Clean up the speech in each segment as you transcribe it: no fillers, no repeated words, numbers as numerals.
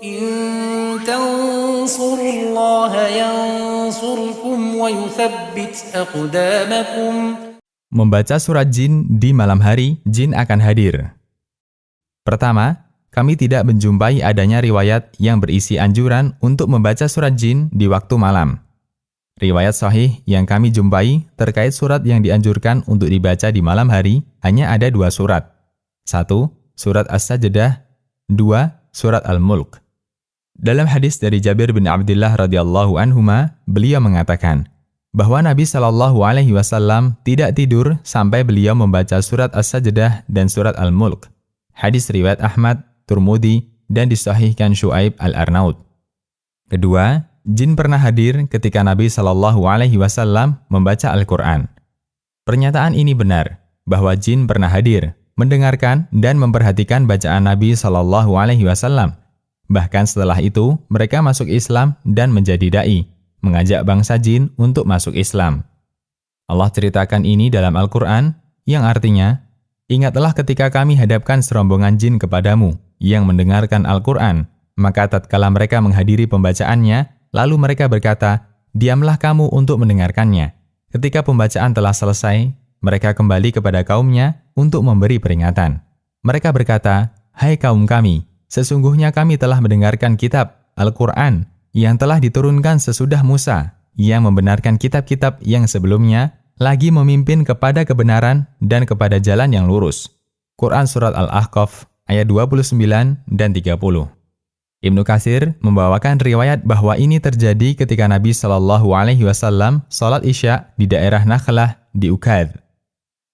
إن تنصروا الله ينصركم ويثبت أقدامكم. Membaca surat jin di malam hari, jin akan hadir. Pertama, kami tidak menjumpai adanya riwayat yang berisi anjuran untuk membaca surat jin di waktu malam. Riwayat sahih yang kami jumpai terkait surat yang dianjurkan untuk dibaca di malam hari hanya ada 2 surat. 1. Surat As-Sajdah. 2. Surat Al-Mulk. Dalam hadis dari Jabir bin Abdullah radhiyallahu anhuma, beliau mengatakan bahwa Nabi SAW tidak tidur sampai beliau membaca surat As-Sajdah dan surat Al-Mulk. Hadis riwayat Ahmad, Turmudi, dan disahihkan Syuaib Al-Arnaud. Kedua, jin pernah hadir ketika Nabi SAW membaca Al-Quran. Pernyataan ini benar, bahwa jin pernah hadir, mendengarkan dan memperhatikan bacaan Nabi SAW. Bahkan setelah itu, mereka masuk Islam dan menjadi da'i, mengajak bangsa jin untuk masuk Islam. Allah ceritakan ini dalam Al-Quran, yang artinya, ingatlah ketika kami hadapkan serombongan jin kepadamu, yang mendengarkan Al-Quran, maka tatkala mereka menghadiri pembacaannya, lalu mereka berkata, diamlah kamu untuk mendengarkannya. Ketika pembacaan telah selesai, mereka kembali kepada kaumnya untuk memberi peringatan. Mereka berkata, hai kaum kami, sesungguhnya kami telah mendengarkan kitab, Al-Quran, yang telah diturunkan sesudah Musa, yang membenarkan kitab-kitab yang sebelumnya, lagi memimpin kepada kebenaran dan kepada jalan yang lurus. Quran Surat Al-Ahqaf, ayat 29 dan 30. Ibnu Katsir membawakan riwayat bahwa ini terjadi ketika Nabi SAW salat Isya di daerah Nakhlah di Ukad.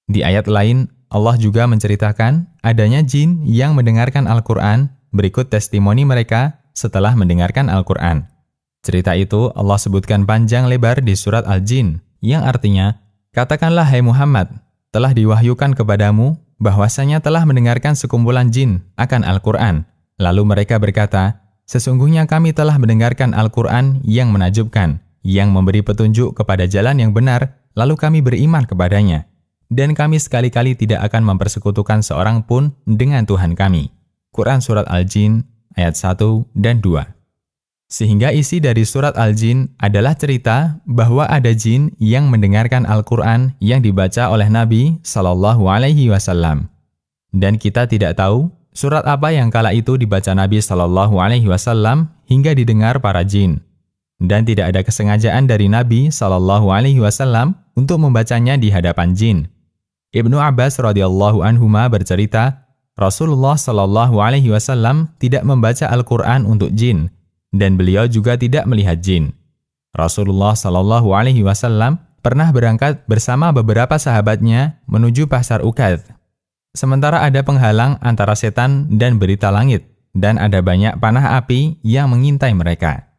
Di ayat lain, Allah juga menceritakan adanya jin yang mendengarkan Al-Quran berikut testimoni mereka setelah mendengarkan Al-Quran. Cerita itu Allah sebutkan panjang lebar di surat Al-Jin, yang artinya, katakanlah hai Muhammad, telah diwahyukan kepadamu bahwasanya telah mendengarkan sekumpulan jin akan Al-Quran. Lalu mereka berkata, sesungguhnya kami telah mendengarkan Al-Quran yang menakjubkan, yang memberi petunjuk kepada jalan yang benar, lalu kami beriman kepadanya. Dan kami sekali-kali tidak akan mempersekutukan seorang pun dengan Tuhan kami. Quran Surat Al-Jin, ayat 1 dan 2. Sehingga isi dari surat Al-Jin adalah cerita bahwa ada jin yang mendengarkan Al-Quran yang dibaca oleh Nabi SAW. Dan kita tidak tahu surat apa yang kala itu dibaca Nabi SAW hingga didengar para jin. Dan tidak ada kesengajaan dari Nabi SAW untuk membacanya di hadapan jin. Ibnu Abbas radhiyallahu anhuma bercerita, Rasulullah SAW tidak membaca Al-Quran untuk jin, dan beliau juga tidak melihat jin. Rasulullah SAW pernah berangkat bersama beberapa sahabatnya menuju pasar Ukad. Sementara ada penghalang antara setan dan berita langit, dan ada banyak panah api yang mengintai mereka.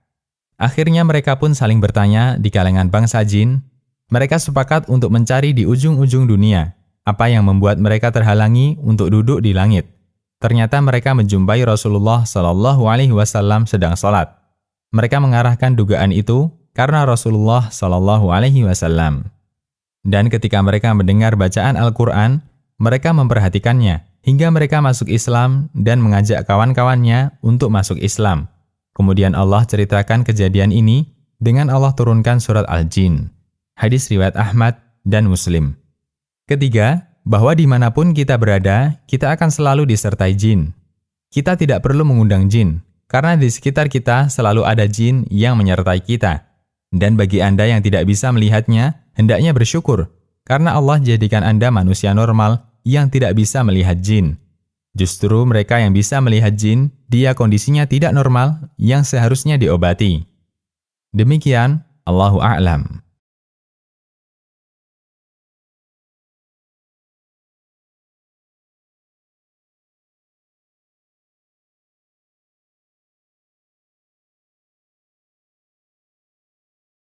Akhirnya mereka pun saling bertanya di kalangan bangsa jin. Mereka sepakat untuk mencari di ujung-ujung dunia, apa yang membuat mereka terhalangi untuk duduk di langit. Ternyata mereka menjumpai Rasulullah SAW sedang sholat. Mereka mengarahkan dugaan itu karena Rasulullah SAW. Dan ketika mereka mendengar bacaan Al-Quran, mereka memperhatikannya hingga mereka masuk Islam dan mengajak kawan-kawannya untuk masuk Islam. Kemudian Allah ceritakan kejadian ini dengan Allah turunkan surat Al-Jin. Hadis riwayat Ahmad dan Muslim. Ketiga, bahwa dimanapun kita berada, kita akan selalu disertai jin. Kita tidak perlu mengundang jin, karena di sekitar kita selalu ada jin yang menyertai kita. Dan bagi Anda yang tidak bisa melihatnya, hendaknya bersyukur, karena Allah jadikan Anda manusia normal yang tidak bisa melihat jin. Justru mereka yang bisa melihat jin, dia kondisinya tidak normal yang seharusnya diobati. Demikian, Allahu a'lam.